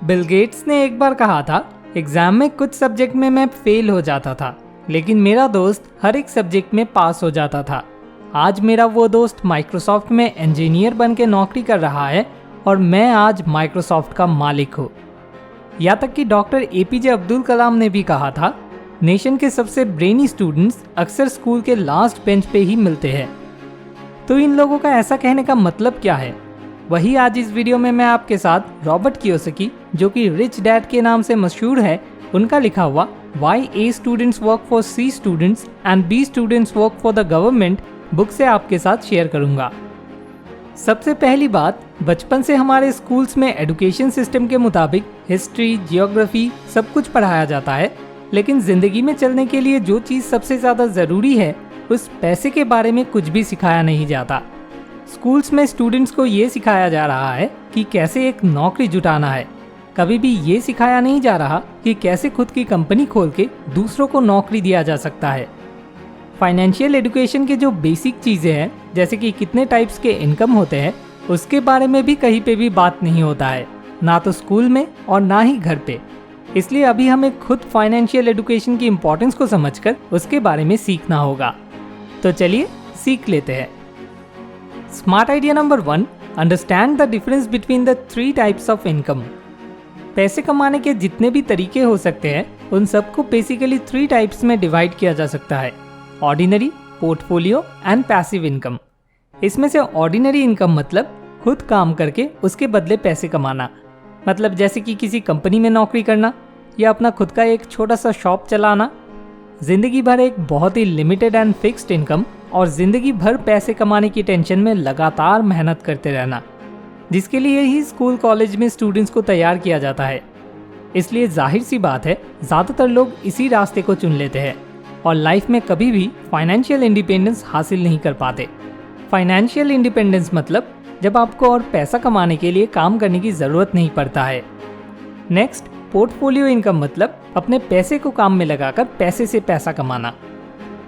Bill Gates ने एक बार कहा था, एग्जाम में कुछ सब्जेक्ट में मैं फेल हो जाता था, लेकिन मेरा दोस्त हर एक सब्जेक्ट में पास हो जाता था। आज मेरा वो दोस्त माइक्रोसॉफ्ट में इंजीनियर बन के नौकरी कर रहा है और मैं आज माइक्रोसॉफ्ट का मालिक हूँ। यहाँ तक कि डॉक्टर एपीजे अब्दुल कलाम ने भी कहा था, नेशन के सबसे ब्रेनी स्टूडेंट्स अक्सर स्कूल के लास्ट बेंच पे ही मिलते हैं। तो इन लोगों का ऐसा कहने का मतलब क्या है? वही आज इस वीडियो में मैं आपके साथ रॉबर्ट कियोसाकी, जो कि रिच डैड के नाम से मशहूर है, उनका लिखा हुआ why A students work for C students and B students work for the government book से आपके साथ शेयर करूंगा। सबसे पहली बात, बचपन से हमारे स्कूल्स में एजुकेशन सिस्टम के मुताबिक हिस्ट्री, जियोग्राफी सब कुछ पढ़ाया जाता है, लेकिन जिंदगी में चलने के लिए जो चीज़ सबसे ज़्यादा ज़रूरी है, उस पैसे के बारे में कुछ भी सिखाया नहीं जाता। स्कूल्स में स्टूडेंट्स को ये सिखाया जा रहा है कि कैसे एक नौकरी जुटाना है। कभी भी ये सिखाया नहीं जा रहा कि कैसे खुद की कंपनी खोल के दूसरों को नौकरी दिया जा सकता है। फाइनेंशियल एजुकेशन के जो बेसिक चीज़ें हैं, जैसे कि कितने टाइप्स के इनकम होते हैं, उसके बारे में भी कहीं पे भी बात नहीं होता है, ना तो स्कूल में और ना ही घर पे। इसलिए अभी हमें खुद फाइनेंशियल एजुकेशन की इम्पोर्टेंस को समझकर उसके बारे में सीखना होगा। तो चलिए सीख लेते हैं। Smart idea number 1, understand the difference between the 3 types of income. पैसे कमाने के जितने भी तरीके हो सकते हैं, उन सबको बेसिकली 3 टाइप्स में डिवाइड किया जा सकता है: ordinary, portfolio and passive income. इसमें से ऑर्डिनरी इनकम मतलब खुद काम करके उसके बदले पैसे कमाना, मतलब जैसे कि किसी कंपनी में नौकरी करना या अपना खुद का एक छोटा सा शॉप चलाना। जिंदगी भर एक बहुत ही लिमिटेड एंड फिक्स्ड इनकम और जिंदगी भर पैसे कमाने की टेंशन में लगातार मेहनत करते रहना, जिसके लिए ही स्कूल कॉलेज में स्टूडेंट्स को तैयार किया जाता है। इसलिए जाहिर सी बात है, ज़्यादातर लोग इसी रास्ते को चुन लेते हैं और लाइफ में कभी भी फाइनेंशियल इंडिपेंडेंस हासिल नहीं कर पाते। फाइनेंशियल इंडिपेंडेंस मतलब जब आपको और पैसा कमाने के लिए काम करने की ज़रूरत नहीं पड़ता है। नेक्स्ट, पोर्टफोलियो इनकम मतलब अपने पैसे को काम में लगाकर पैसे से पैसा कमाना।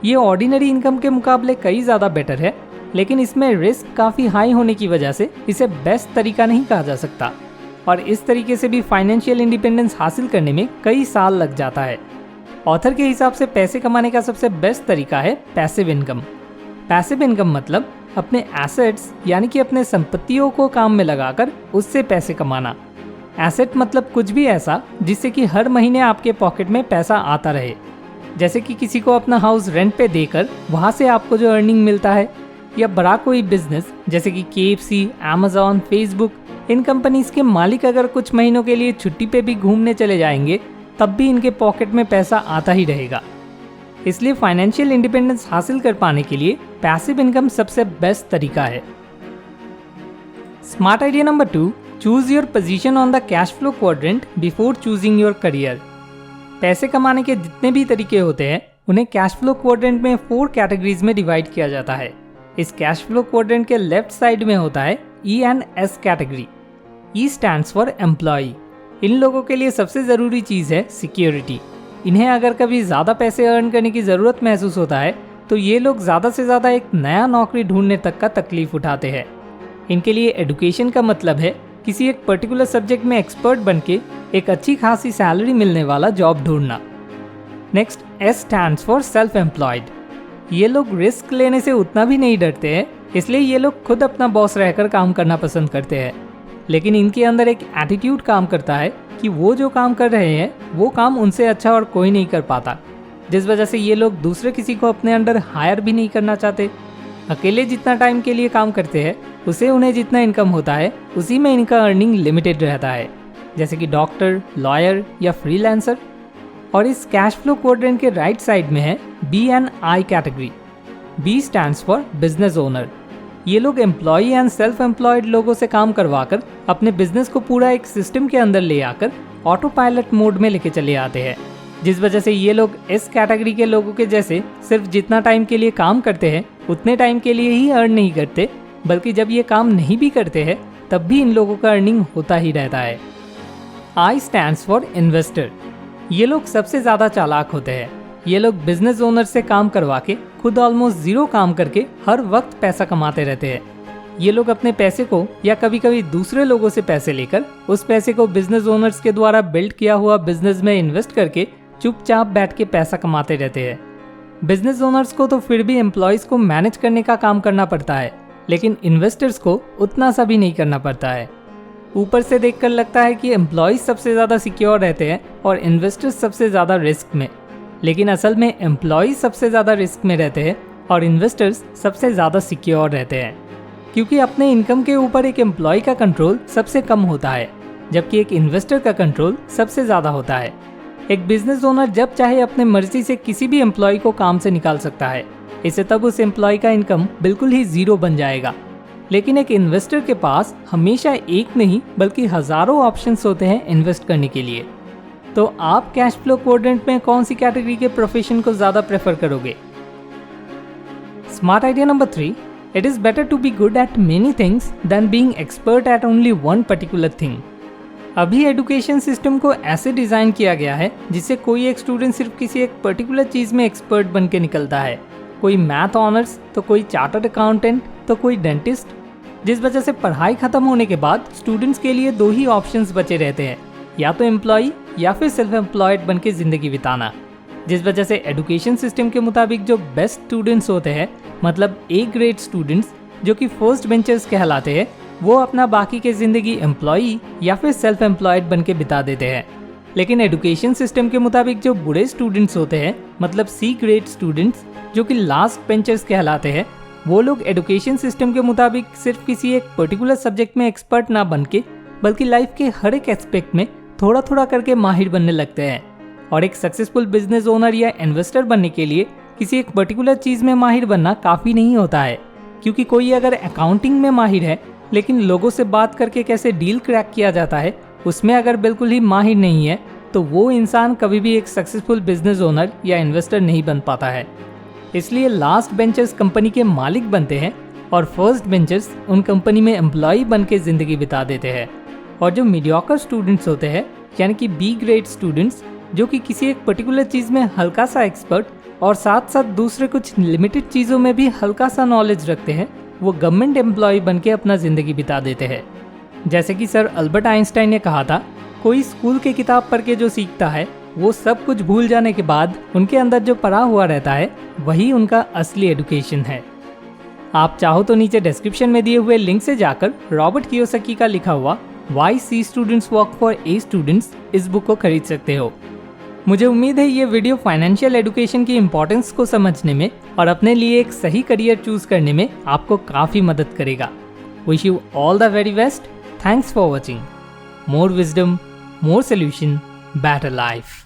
ये ऑर्डिनरी इनकम के मुकाबले कई ज़्यादा बेटर है, लेकिन इसमें रिस्क काफ़ी हाई होने की वजह से इसे बेस्ट तरीका नहीं कहा जा सकता और इस तरीके से भी फाइनेंशियल इंडिपेंडेंस हासिल करने में कई साल लग जाता है। ऑथर के हिसाब से पैसे कमाने का सबसे बेस्ट तरीका है पैसिव इनकम। पैसिव इनकम मतलब अपने एसेट्स यानी कि अपने संपत्तियों को काम में लगाकर उससे पैसे कमाना। एसेट मतलब कुछ भी ऐसा जिससे कि हर महीने आपके पॉकेट में पैसा आता रहे, जैसे कि किसी को अपना हाउस रेंट पे देकर वहाँ से आपको जो अर्निंग मिलता है, या बड़ा कोई बिजनेस जैसे कि KFC, Amazon, Facebook, इन कंपनीज के मालिक अगर कुछ महीनों के लिए छुट्टी पे भी घूमने चले जाएंगे, तब भी इनके पॉकेट में पैसा आता ही रहेगा। इसलिए फाइनेंशियल इंडिपेंडेंस हासिल कर पाने के लिए पैसिव इनकम सबसे बेस्ट तरीका है। Smart idea number 2, choose your position on the cash flow quadrant before choosing your career. पैसे कमाने के जितने भी तरीके होते हैं, उन्हें कैश फ्लो क्वाड्रेंट में 4 कैटेगरीज में डिवाइड किया जाता है। इस कैश फ्लो क्वाड्रेंट के लेफ्ट साइड में होता है E&S category. E stands for employ. इन लोगों के लिए सबसे ज़रूरी चीज़ है सिक्योरिटी। इन्हें अगर कभी ज़्यादा पैसे अर्न करने की ज़रूरत महसूस होता है, तो ये लोग ज़्यादा से ज़्यादा एक नया नौकरी ढूंढने तक का तकलीफ उठाते हैं। इनके लिए एजुकेशन का मतलब है किसी एक पर्टिकुलर सब्जेक्ट में एक्सपर्ट बन के एक अच्छी खासी सैलरी मिलने वाला जॉब ढूंढना। Next, S stands for self employed. ये लोग रिस्क लेने से उतना भी नहीं डरते हैं, इसलिए ये लोग खुद अपना बॉस रहकर काम करना पसंद करते हैं। लेकिन इनके अंदर एक एटीट्यूड काम करता है कि वो जो काम कर रहे हैं वो काम उनसे अच्छा और कोई नहीं कर पाता, जिस वजह से ये लोग दूसरे किसी को अपने अंडर हायर भी नहीं करना चाहते। अकेले जितना टाइम के लिए काम करते हैं, उसे उन्हें जितना इनकम होता है उसी में इनका अर्निंग लिमिटेड रहता है, जैसे कि डॉक्टर, लॉयर या फ्रीलांसर। और इस कैश फ्लो क्वाड्रेंट के राइट साइड में है B&I category. B stands for business owner. ये लोग एम्प्लॉय एंड सेल्फ एम्प्लॉयड लोगों से काम करवाकर अपने बिजनेस को पूरा एक सिस्टम के अंदर ले आकर ऑटो पायलट मोड में लेके चले आते हैं, जिस वजह से ये लोग इस कैटेगरी के लोगों के जैसे सिर्फ जितना टाइम के लिए काम करते हैं उतने टाइम के लिए ही अर्न नहीं करते, बल्कि जब ये काम नहीं भी करते हैं तब भी इन लोगों का अर्निंग होता ही रहता है। I stands for investor. ये लोग सबसे ज़्यादा चालाक होते हैं। ये लोग बिजनेस ओनर से काम करवा के खुद ऑलमोस्ट 0 काम करके हर वक्त पैसा कमाते रहते हैं। ये लोग अपने पैसे को या कभी कभी दूसरे लोगों से पैसे लेकर उस पैसे को बिजनेस ओनर्स के द्वारा बिल्ड किया हुआ बिजनेस में इन्वेस्ट करके चुपचाप बैठ के पैसा कमाते रहते हैं। बिजनेस ओनर्स को तो फिर भी एम्प्लॉयज को मैनेज करने का काम करना पड़ता है, लेकिन इन्वेस्टर्स को उतना सा भी नहीं करना पड़ता है। ऊपर से देखकर लगता है कि एम्प्लॉयज सबसे ज़्यादा सिक्योर रहते हैं और इन्वेस्टर्स सबसे ज़्यादा रिस्क में, लेकिन असल में एम्प्लॉयज सबसे ज़्यादा रिस्क में रहते हैं और इन्वेस्टर्स सबसे ज़्यादा सिक्योर रहते हैं, क्योंकि अपने इनकम के ऊपर एक एम्प्लॉय का कंट्रोल सबसे कम होता है, जबकि एक इन्वेस्टर का कंट्रोल सबसे ज़्यादा होता है। एक बिजनेस ओनर जब चाहे अपने मर्जी से किसी भी एम्प्लॉय को काम से निकाल सकता है, इससे तब उस एम्प्लॉय का इनकम बिल्कुल ही जीरो बन जाएगा। लेकिन एक इन्वेस्टर के पास हमेशा एक नहीं बल्कि हजारों ऑप्शंस होते हैं इन्वेस्ट करने के लिए। तो आप कैश फ्लो क्वाड्रेंट में कौन सी कैटेगरी के प्रोफेशन को ज़्यादा प्रेफर करोगे? Smart idea number 3, it is better to be good at many things than being expert at only one particular thing. अभी एजुकेशन सिस्टम को ऐसे डिज़ाइन किया गया है जिससे कोई एक स्टूडेंट सिर्फ किसी एक पर्टिकुलर चीज़ में एक्सपर्ट बन के निकलता है, कोई मैथ ऑनर्स तो कोई चार्टर्ड अकाउंटेंट तो कोई डेंटिस्ट, जिस वजह से पढ़ाई खत्म होने के बाद स्टूडेंट्स के लिए दो ही ऑप्शंस बचे रहते हैं, या तो एम्प्लॉय या फिर सेल्फ एम्प्लॉयड बन के ज़िंदगी बिताना। जिस वजह से एजुकेशन सिस्टम के मुताबिक जो बेस्ट स्टूडेंट्स होते हैं, मतलब ए ग्रेड स्टूडेंट्स जो कि फर्स्ट बेंचर्स कहलाते हैं, वो अपना बाकी के ज़िंदगी एम्प्लॉई या फिर सेल्फ एम्प्लॉयड बन के बिता देते हैं। लेकिन एजुकेशन सिस्टम के मुताबिक जो बुरे स्टूडेंट्स होते हैं, मतलब सी ग्रेड स्टूडेंट्स जो कि लास्ट बेंचर्स कहलाते हैं, वो लोग एजुकेशन सिस्टम के मुताबिक सिर्फ किसी एक पर्टिकुलर सब्जेक्ट में एक्सपर्ट ना बन के बल्कि लाइफ के हर एक एस्पेक्ट में थोड़ा थोड़ा करके माहिर बनने लगते हैं। और एक सक्सेसफुल बिजनेस ओनर या इन्वेस्टर बनने के लिए किसी एक पर्टिकुलर चीज़ में माहिर बनना काफ़ी नहीं होता है, क्योंकि कोई अगर अकाउंटिंग में माहिर है लेकिन लोगों से बात करके कैसे डील क्रैक किया जाता है उसमें अगर बिल्कुल ही माहिर नहीं है, तो वो इंसान कभी भी एक सक्सेसफुल बिजनेस ओनर या इन्वेस्टर नहीं बन पाता है। इसलिए लास्ट बेंचर्स कंपनी के मालिक बनते हैं और फर्स्ट बेंचर्स उन कंपनी में एम्प्लॉय बन के ज़िंदगी बिता देते हैं। और जो मीडियोकर स्टूडेंट्स होते हैं, यानी कि बी ग्रेड स्टूडेंट्स जो कि किसी एक पर्टिकुलर चीज़ में हल्का सा एक्सपर्ट और साथ साथ दूसरे कुछ लिमिटेड चीज़ों में भी हल्का सा नॉलेज रखते हैं, वो गवर्नमेंट एम्प्लॉय बन के अपना ज़िंदगी बिता देते हैं। जैसे कि सर अल्बर्ट आइंस्टाइन ने कहा था, कोई स्कूल की किताब पढ़ के जो सीखता है वो सब कुछ भूल जाने के बाद उनके अंदर जो पढ़ा हुआ रहता है वही उनका असली एजुकेशन है। आप चाहो तो नीचे डिस्क्रिप्शन में दिए हुए लिंक से जाकर रॉबर्ट कियोसाकी का लिखा हुआ why C students work for A students इस बुक को खरीद सकते हो। मुझे उम्मीद है ये वीडियो फाइनेंशियल एजुकेशन की इम्पोर्टेंस को समझने में और अपने लिए एक सही करियर चूज करने में आपको काफ़ी मदद करेगा। Wish you all the very best. Thanks for watching. More wisdom, more solution, better life.